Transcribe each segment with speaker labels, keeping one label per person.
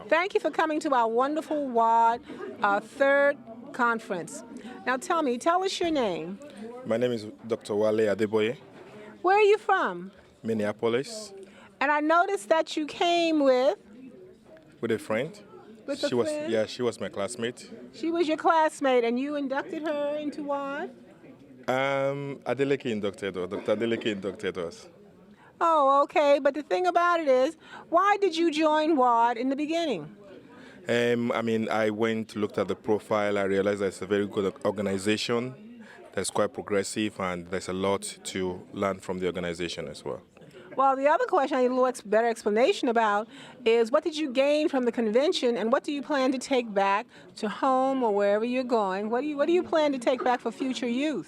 Speaker 1: Thank you for coming to our wonderful WAAD third conference. Now tell us your name.
Speaker 2: My name is Dr. Walley Attaboy,
Speaker 1: Where are you from?
Speaker 2: Minneapolis,
Speaker 1: And I noticed that you came with
Speaker 2: with a friend.
Speaker 1: a
Speaker 2: She was,
Speaker 1: friend.
Speaker 2: yeah, she was my classmate.
Speaker 1: She was your classmate, and you inducted her into WAAD?
Speaker 2: Adeleke inducted us. Dr. Adeleke inducted us.
Speaker 1: Oh, okay. But the thing about it is, why did you join WAAD in the beginning?
Speaker 2: I looked at the profile. I realized that it's a very good organization that's quite progressive, and there's a lot to learn from the organization as well.
Speaker 1: Well, the other question I need a little better explanation about is what did you gain from the convention, and what do you plan to take back to home or wherever you're going? What do you plan to take back for future use?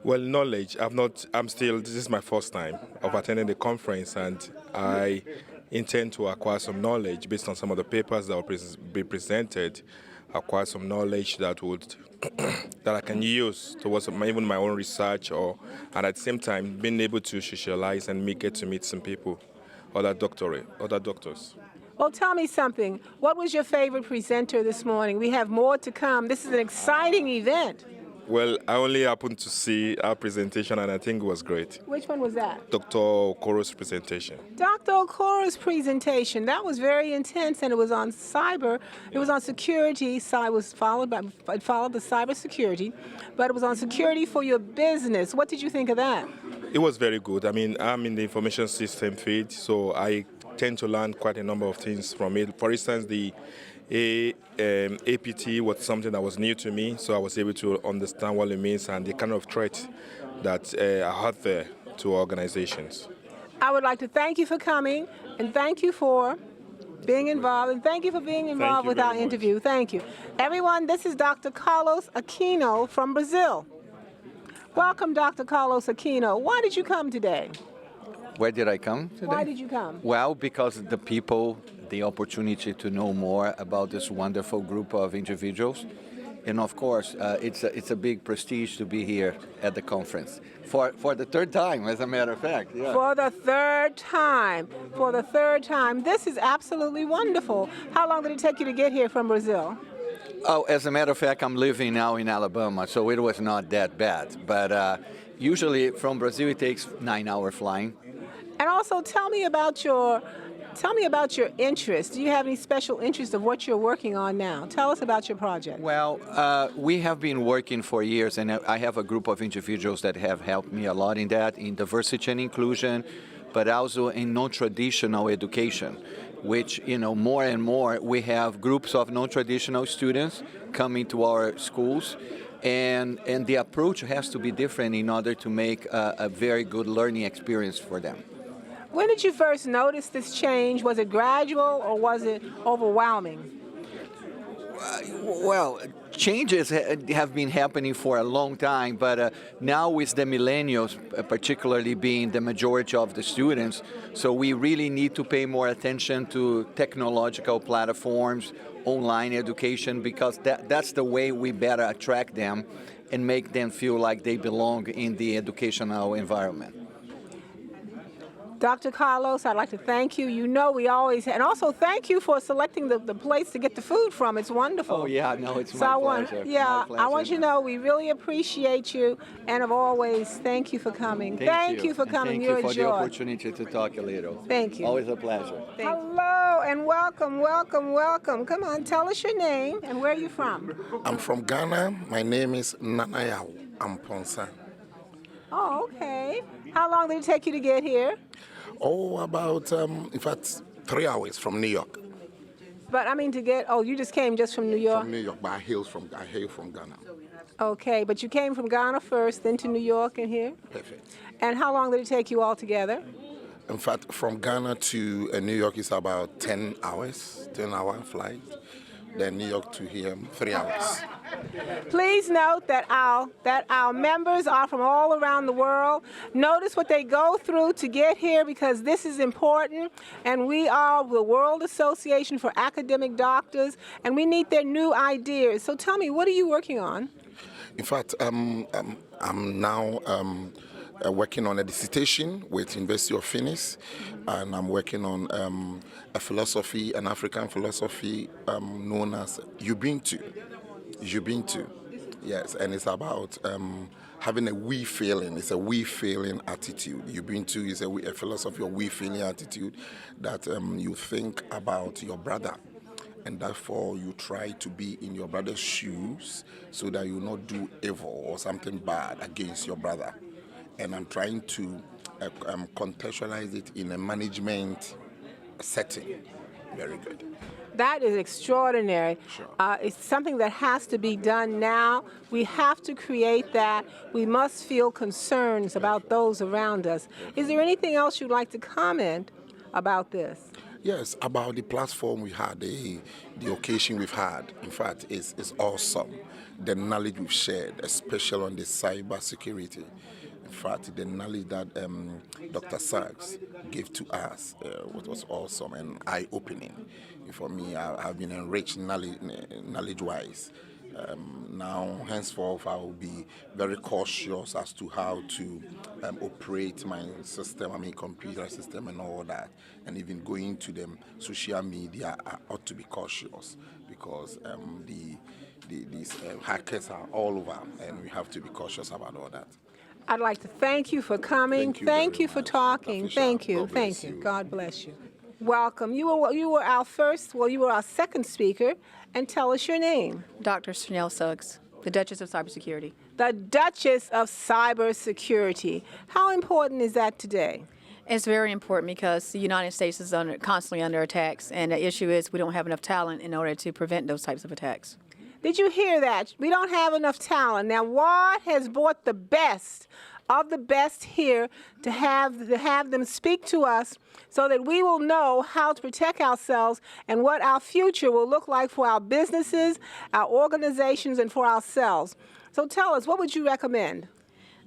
Speaker 2: Well, knowledge. This is my first time of attending the conference, and I intend to acquire some knowledge based on some of the papers that will be presented, acquire some knowledge that I can use towards even my own research, and at the same time being able to socialize and get to meet some people, other doctors.
Speaker 1: Well, tell me something. What was your favorite presenter this morning? We have more to come. This is an exciting event.
Speaker 2: Well, I only happened to see our presentation, and I think it was great.
Speaker 1: Which one was that?
Speaker 2: Dr. Okoro's presentation.
Speaker 1: Dr. Okoro's presentation, that was very intense, and it was on cyber. It was on security. It followed the cyber security, but it was on security for your business. What did you think of that?
Speaker 2: It was very good. I'm in the information system field, so I tend to learn quite a number of things from it. For instance, the APT was something that was new to me, so I was able to understand what it means and the kind of threat that are out there to organizations.
Speaker 1: I would like to thank you for coming, and thank you for being involved, and thank you for being involved with our interview. Thank you. Everyone, this is Dr. Carlos Aquino from Brazil. Welcome, Dr. Carlos Aquino. Why did you come today?
Speaker 3: Where did I come today?
Speaker 1: Why did you come?
Speaker 3: Well, because the people, the opportunity to know more about this wonderful group of individuals. And of course, it's a big prestige to be here at the conference. For the third time, as a matter of fact. Yeah.
Speaker 1: For the third time. For the third time. This is absolutely wonderful. How long did it take you to get here from Brazil?
Speaker 3: Oh, as a matter of fact, I'm living now in Alabama, so it was not that bad. But usually from Brazil, it takes 9-hour flying.
Speaker 1: And also, tell me about your interest. Do you have any special interest of what you're working on now? Tell us about your project.
Speaker 3: Well, we have been working for years, and I have a group of individuals that have helped me a lot in that, in diversity and inclusion, but also in non-traditional education, which, more and more we have groups of non-traditional students coming to our schools, and the approach has to be different in order to make a very good learning experience for them.
Speaker 1: When did you first notice this change? Was it gradual or was it overwhelming?
Speaker 3: Well, changes have been happening for a long time, but now with the millennials particularly being the majority of the students, so we really need to pay more attention to technological platforms, online education, because that's the way we better attract them and make them feel like they belong in the educational environment.
Speaker 1: Dr. Carlos, I'd like to thank you. We always, and also thank you for selecting the place to get the food from. It's wonderful.
Speaker 3: Oh, yeah, no, it's my pleasure.
Speaker 1: I want you to know we really appreciate you, and as always, thank you for coming. Thank you for coming.
Speaker 3: Thank you for the opportunity to talk a little.
Speaker 1: Thank you.
Speaker 3: Always a pleasure.
Speaker 1: Hello, and welcome, welcome, welcome. Come on, tell us your name and where are you from?
Speaker 4: I'm from Ghana. My name is Nanaya Amponsa.
Speaker 1: Oh, okay. How long did it take you to get here?
Speaker 4: Oh, about, in fact, 3 hours from New York.
Speaker 1: But I mean you just came just from New York?
Speaker 4: From New York, but I hail from Ghana.
Speaker 1: Okay, but you came from Ghana first, then to New York and here?
Speaker 4: Perfect.
Speaker 1: And how long did it take you all together?
Speaker 4: In fact, from Ghana to New York is about 10 hours, 10-hour flight. Then New York to here, 3 hours.
Speaker 1: Please note that our members are from all around the world. Notice what they go through to get here, because this is important. And we are the World Association for Academic Doctors, and we need their new ideas. So tell me, what are you working on?
Speaker 4: In fact, I'm now working on a dissertation with University of Phoenix, and I'm working on a philosophy, an African philosophy known as Ubuntu. Yes, and it's about having a we feeling. It's a we feeling attitude. Ubuntu is a philosophy of we feeling attitude that you think about your brother, and therefore you try to be in your brother's shoes so that you not do evil or something bad against your brother. And I'm trying to contextualize it in a management setting. Very good.
Speaker 1: That is extraordinary.
Speaker 4: Sure.
Speaker 1: It's something that has to be done now. We have to create that. We must feel concerns about those around us. Is there anything else you'd like to comment about this?
Speaker 4: Yes, about the platform we had, the occasion we've had. In fact, it's awesome. The knowledge we've shared, especially on the cyber security. In fact, the knowledge that Dr. Suggs gave to us was awesome and eye-opening. For me, I've been enriched knowledge-wise. Now, henceforth, I will be very cautious as to how to operate my system, computer system and all that. And even going to the social media, I ought to be cautious because these hackers are all over, and we have to be cautious about all that.
Speaker 1: I'd like to thank you for coming. Thank you for talking. Thank you.
Speaker 4: God bless
Speaker 1: Thank you.
Speaker 4: you.
Speaker 1: God bless you. Welcome. You were our second speaker, and tell us your name.
Speaker 5: Dr. Snell Suggs, the Duchess of Cybersecurity.
Speaker 1: The Duchess of Cybersecurity. How important is that today?
Speaker 5: It's very important because the United States is constantly under attacks, and the issue is we don't have enough talent in order to prevent those types of attacks.
Speaker 1: Did you hear that? We don't have enough talent. Now, WAAD has brought the best of the best here to have them speak to us so that we will know how to protect ourselves and what our future will look like for our businesses, our organizations, and for ourselves. So tell us, what would you recommend?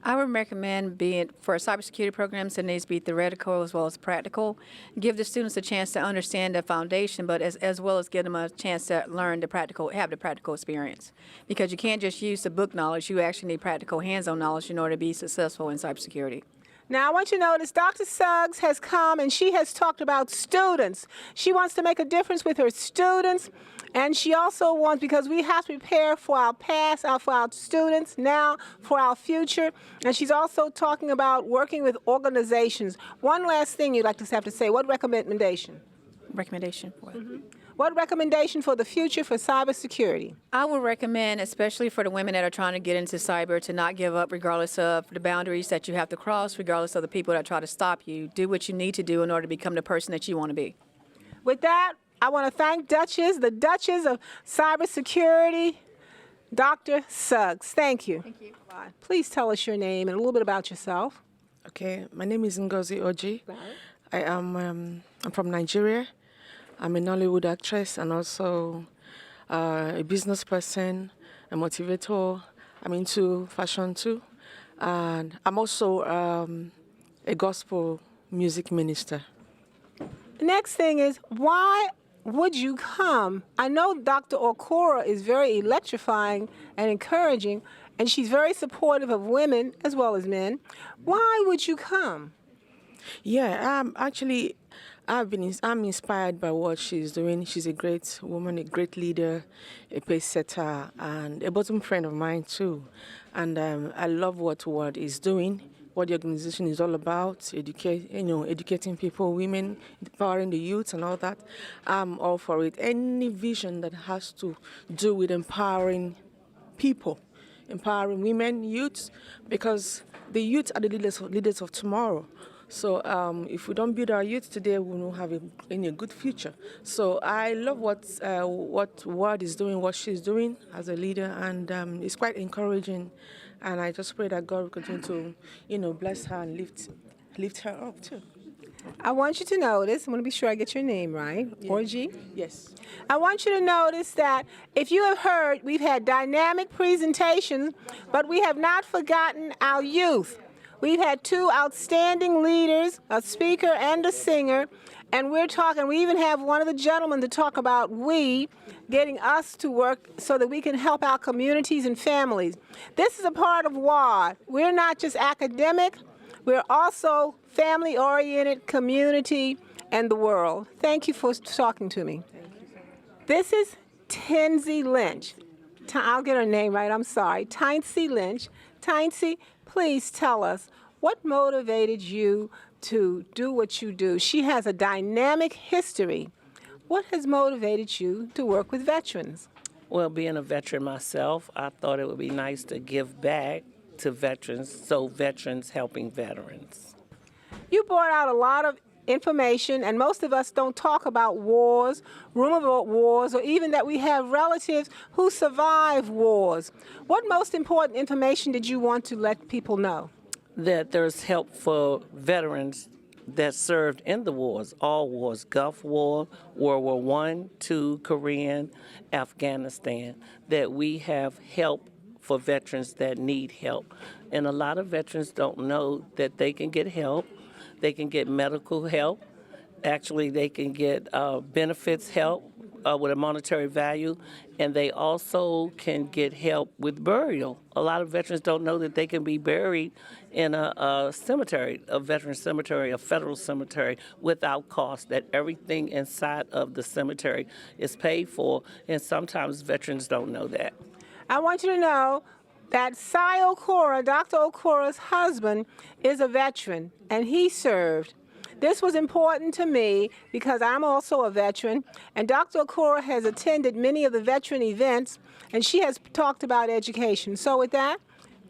Speaker 5: I would recommend for cybersecurity programs, it needs to be theoretical as well as practical. Give the students a chance to understand the foundation, but as well as give them a chance to learn have the practical experience. Because you can't just use the book knowledge, you actually need practical hands-on knowledge in order to be successful in cybersecurity.
Speaker 1: Now, I want you to notice Dr. Suggs has come and she has talked about students. She wants to make a difference with her students, and she also wants, because we have to prepare for our past, for our students now, for our future, and she's also talking about working with organizations. One last thing you'd like to have to say. What recommendation?
Speaker 5: Recommendation?
Speaker 1: What recommendation for the future for cybersecurity?
Speaker 5: I would recommend, especially for the women that are trying to get into cyber, to not give up regardless of the boundaries that you have to cross, regardless of the people that try to stop you. Do what you need to do in order to become the person that you want to be.
Speaker 1: With that, I want to thank the Duchess of Cybersecurity, Dr. Suggs. Thank you.
Speaker 5: Thank you.
Speaker 1: Please tell us your name and a little bit about yourself.
Speaker 6: Okay, my name is Ngozi Okoye. I'm from Nigeria. I'm a Nollywood actress and also a business person, a motivator. I'm into fashion too. And I'm also a gospel music minister.
Speaker 1: Next thing is, why would you come? I know Dr. Okoye is very electrifying and encouraging, and she's very supportive of women as well as men. Why would you come?
Speaker 6: Yeah, actually, I'm inspired by what she's doing. She's a great woman, a great leader, a pace setter, and a bosom friend of mine too. And I love what WAAD is doing, what the organization is all about, educating people, women, empowering the youth and all that. I'm all for it. Any vision that has to do with empowering people, empowering women, youths, because the youth are the leaders of tomorrow. So if we don't build our youth today, we won't have a good future. So I love what WAAD is doing, what she's doing as a leader, and it's quite encouraging. And I just pray that God will continue to, bless her and lift her up too.
Speaker 1: I want you to notice, I want to be sure I get your name right,
Speaker 6: Yeah.
Speaker 1: Orji.
Speaker 6: Yes.
Speaker 1: I want you to notice that if you have heard, we've had dynamic presentations, but we have not forgotten our youth. We've had two outstanding leaders, a speaker and a singer, and we even have one of the gentlemen to talk about getting us to work so that we can help our communities and families. This is a part of WAAD. We're not just academic, We're also family-oriented, community, and the world. Thank you for talking to me. This is Ngozi Lynch. I'll get her name right, I'm sorry. Ngozi Lynch. Ngozi, please tell us what motivated you to do what you do. She has a dynamic history. What has motivated you to work with veterans?
Speaker 7: Well, being a veteran myself, I thought it would be nice to give back to veterans, so veterans helping veterans.
Speaker 1: You brought out a lot of information, and most of us don't talk about wars, rumor about wars, or even that we have relatives who survive wars. What most important information did you want to let people know?
Speaker 7: That there's help for veterans that served in the wars, all wars, Gulf War, World War I, II, Korean, Afghanistan, that we have help for veterans that need help. And a lot of veterans don't know that they can get help. They can get medical help. Actually, they can get benefits help with a monetary value, and they also can get help with burial. A lot of veterans don't know that they can be buried in a cemetery, a veteran cemetery, a federal cemetery, without cost, that everything inside of the cemetery is paid for, and sometimes veterans don't know that.
Speaker 1: I want you to know that Cy Okora, Dr. Okora's husband, is a veteran, and he served. This was important to me because I'm also a veteran, and Dr. Okora has attended many of the veteran events, and she has talked about education. So with that,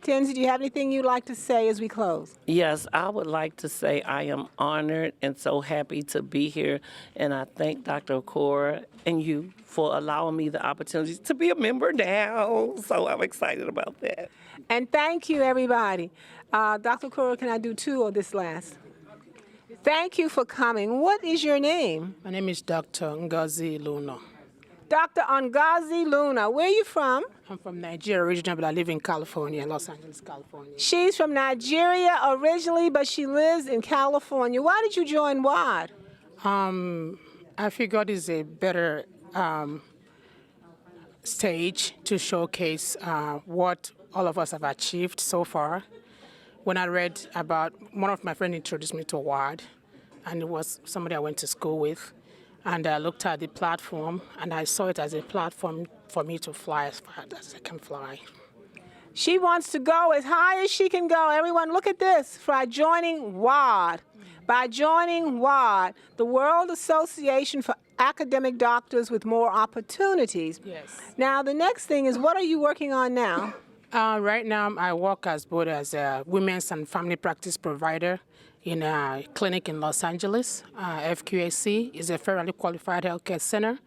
Speaker 1: Ngozi, do you have anything you'd like to say as we close?
Speaker 7: Yes, I would like to say I am honored and so happy to be here, and I thank Dr. Okora and you for allowing me the opportunity to be a member now. So I'm excited about that.
Speaker 1: And thank you, everybody. Dr. Okora, can I do two or this last? Thank you for coming. What is your name?
Speaker 8: My name is Dr. Ghazi Luna.
Speaker 1: Dr. Ghazi Luna. Where are you from?
Speaker 8: I'm from Nigeria originally, but I live in California, Los Angeles, California.
Speaker 1: She's from Nigeria originally, but she lives in California. Why did you join WAAD?
Speaker 8: I figured it's a better stage to showcase what all of us have achieved so far. When I read about, one of my friends introduced me to WAAD, and it was somebody I went to school with. And I looked at the platform, and I saw it as a platform for me to fly as far as I can fly.
Speaker 1: She wants to go as high as she can go. Everyone, look at this. By joining WAAD, the World Association for Academic Doctors with More Opportunities.
Speaker 8: Yes.
Speaker 1: Now, the next thing is, what are you working on now?
Speaker 8: Right now, I work both as a women's and family practice provider in a clinic in Los Angeles. FQAC is a federally qualified healthcare center.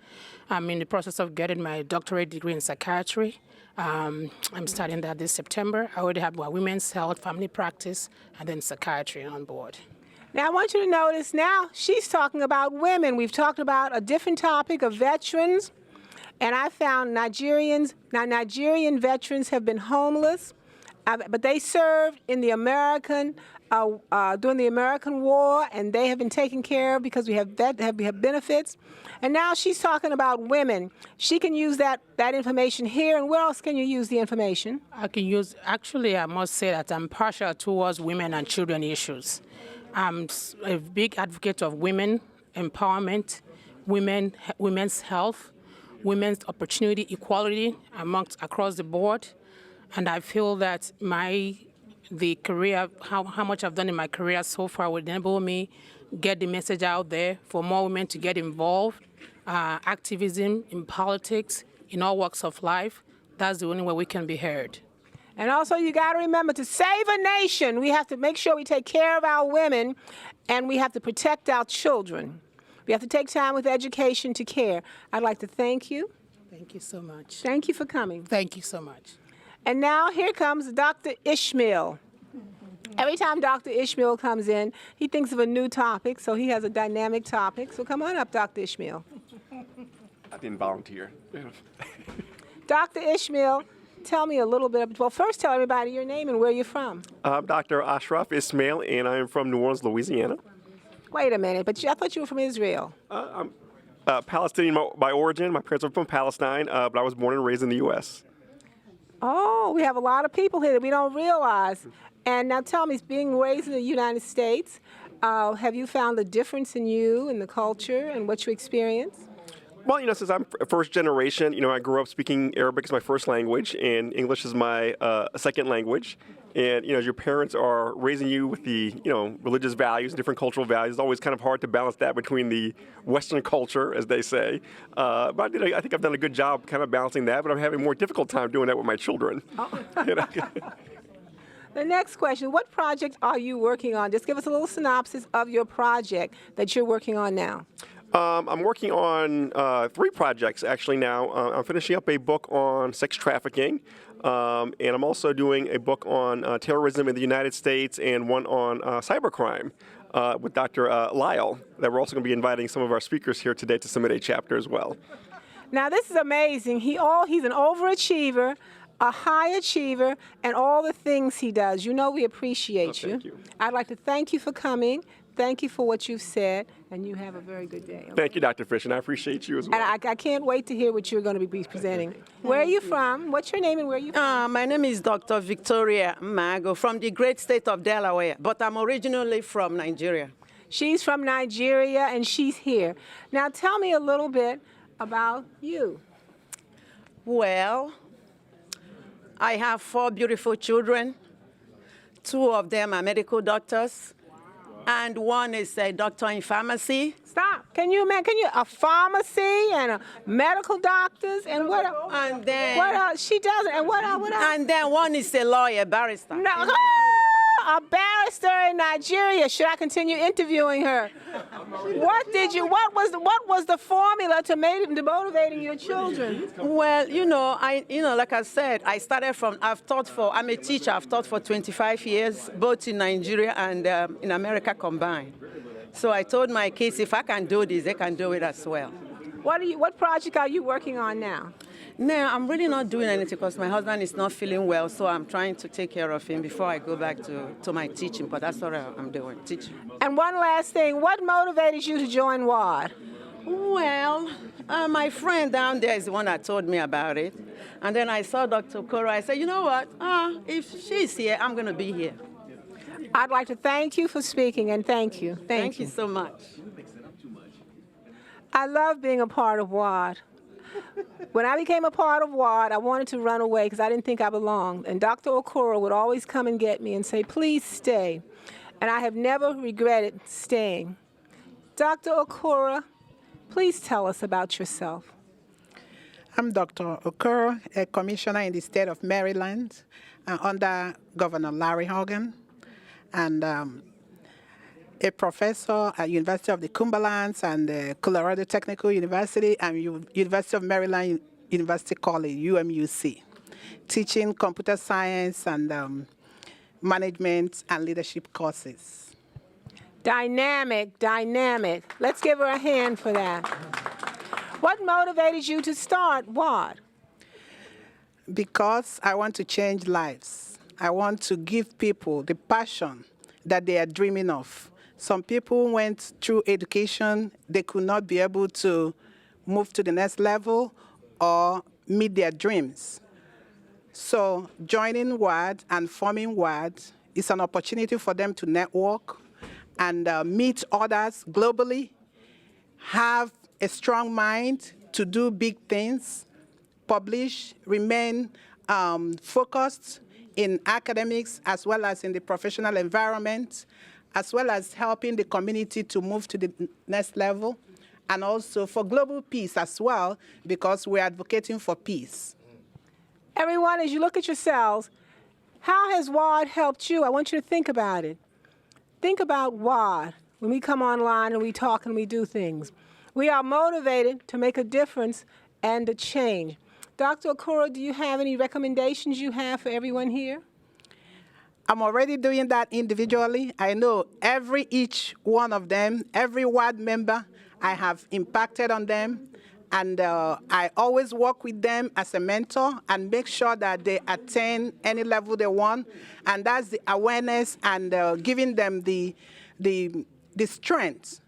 Speaker 8: I'm in the process of getting my doctorate degree in psychiatry. I'm starting that this September. I already have my women's health, family practice, and then psychiatry on board.
Speaker 1: Now, I want you to notice now she's talking about women. We've talked about a different topic of veterans. And I found Nigerian veterans have been homeless, but they served in the during the American War, and they have been taken care of because we have benefits. And now she's talking about women. She can use that information here, and where else can you use the information?
Speaker 8: I can use, actually, I must say that I'm partial towards women and children issues. I'm a big advocate of women empowerment, women's health, women's opportunity equality across the board, and I feel that the career, how much I've done in my career so far would enable me get the message out there for more women to get involved, activism in politics, in all walks of life. That's the only way we can be heard.
Speaker 1: And also, you got to remember, to save a nation, we have to make sure we take care of our women, and we have to protect our children. We have to take time with education to care. I'd like to thank you.
Speaker 8: Thank you so much.
Speaker 1: Thank you for coming.
Speaker 8: Thank you so much.
Speaker 1: And now here comes Dr. Ishmael. Every time Dr. Ishmael comes in, he thinks of a new topic, so he has a dynamic topic. So come on up, Dr. Ishmael.
Speaker 9: I didn't volunteer.
Speaker 1: Dr. Ishmael, tell me a little bit. Well, first tell everybody your name and where you're from.
Speaker 9: I'm Dr. Ashraf Ishmael, and I am from New Orleans, Louisiana.
Speaker 1: Wait a minute, but I thought you were from Israel.
Speaker 9: I'm Palestinian by origin. My parents are from Palestine, but I was born and raised in the U.S.
Speaker 1: Oh, we have a lot of people here that we don't realize. And now tell me, being raised in the United States, have you found a difference in you and the culture and what you experience?
Speaker 9: Well, since I'm first generation, I grew up speaking Arabic as my first language, and English is my second language. And, as your parents are raising you with the, religious values, different cultural values, it's always kind of hard to balance that between the Western culture, as they say. But I think I've done a good job kind of balancing that, but I'm having a more difficult time doing that with my children.
Speaker 1: The next question, what project are you working on? Just give us a little synopsis of your project that you're working on now.
Speaker 9: I'm working on 3 projects actually now. I'm finishing up a book on sex trafficking, and I'm also doing a book on terrorism in the United States and one on cybercrime with Dr. Lyle, that we're also going to be inviting some of our speakers here today to submit a chapter as well.
Speaker 1: Now, this is amazing. He's an overachiever, a high achiever, and all the things he does. We appreciate you.
Speaker 9: Thank you.
Speaker 1: I'd like to thank you for coming. Thank you for what you've said, and you have a very good day. Okay?
Speaker 9: Thank you, Dr. Fish, and I appreciate you as well.
Speaker 1: And I can't wait to hear what you're going to be presenting. Where are you from? What's your name and where are you from?
Speaker 10: My name is Dr. Victoria Mago from the great state of Delaware, but I'm originally from Nigeria.
Speaker 1: She's from Nigeria, and she's here. Now, tell me a little bit about you.
Speaker 10: Well, I have 4 beautiful children. 2 of them are medical doctors, and one is a doctor in pharmacy.
Speaker 1: Stop. Can you a pharmacy and a medical doctors and what?
Speaker 10: And then
Speaker 1: what else? She does it. And what else?
Speaker 10: And then one is a lawyer, barrister.
Speaker 1: No, a barrister in Nigeria. Should I continue interviewing her? What was the formula to motivating your children?
Speaker 10: Well, like I said, I'm a teacher. I've taught for 25 years, both in Nigeria and in America combined. So I told my kids, if I can do this, they can do it as well.
Speaker 1: What project are you working on now?
Speaker 10: No, I'm really not doing anything because my husband is not feeling well, so I'm trying to take care of him before I go back to my teaching, but that's what I'm doing, teaching.
Speaker 1: And one last thing, what motivated you to join WAAD?
Speaker 10: Well, my friend down there is the one that told me about it, and then I saw Dr. Okoye. I said, you know what, if she's here, I'm going to be here.
Speaker 1: I'd like to thank you for speaking, and thank you.
Speaker 10: Thank you so much.
Speaker 1: I love being a part of WAAD. When I became a part of WAAD, I wanted to run away because I didn't think I belonged. And Dr. Okoye would always come and get me and say, please stay. And I have never regretted staying. Dr. Okoye, please tell us about yourself.
Speaker 11: I'm Dr. Okoye, a commissioner in the state of Maryland under Governor Larry Hogan, and a professor at University of the Cumberlands and Colorado Technical University and University of Maryland University College, UMUC, teaching computer science and management and leadership courses.
Speaker 1: Dynamic. Let's give her a hand for that. What motivated you to start WAAD?
Speaker 11: Because I want to change lives. I want to give people the passion that they are dreaming of. Some people went through education, they could not be able to move to the next level or meet their dreams. So joining WAAD and forming WAAD is an opportunity for them to network and meet others globally, have a strong mind to do big things, publish, remain focused in academics as well as in the professional environment, as well as helping the community to move to the next level, and also for global peace as well, because we're advocating for peace.
Speaker 1: Everyone, as you look at yourselves, how has WAAD helped you? I want you to think about it. Think about WAAD when we come online and we talk and we do things. We are motivated to make a difference and a change. Dr. Okoye, do you have any recommendations you have for everyone here?
Speaker 11: I'm already doing that individually. I know each one of them, every WAAD member, I have impacted on them. And I always work with them as a mentor and make sure that they attain any level they want. And that's the awareness and giving them the strength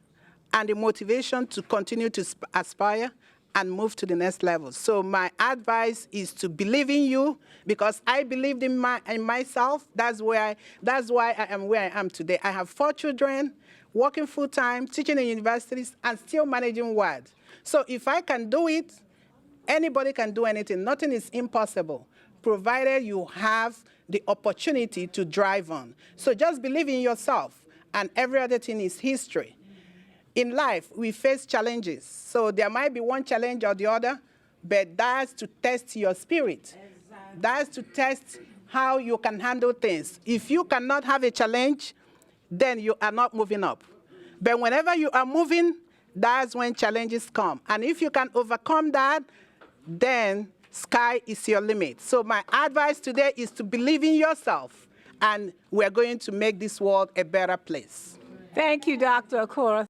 Speaker 11: and the motivation to continue to aspire and move to the next level. So my advice is to believe in you, because I believed in myself. That's why I am where I am today. I have 4 children, working full-time, teaching in universities, and still managing WAAD. So if I can do it, anybody can do anything. Nothing is impossible, provided you have the opportunity to drive on. So just believe in yourself, and every other thing is history. In life, we face challenges. So there might be one challenge or the other, but that's to test your spirit. Exactly. That's to test how you can handle things. If you cannot have a challenge, then you are not moving up. But whenever you are moving, that's when challenges come. And if you can overcome that, then sky is your limit. So my advice today is to believe in yourself, and we're going to make this world a better place.
Speaker 1: Thank you, Dr. Okoye.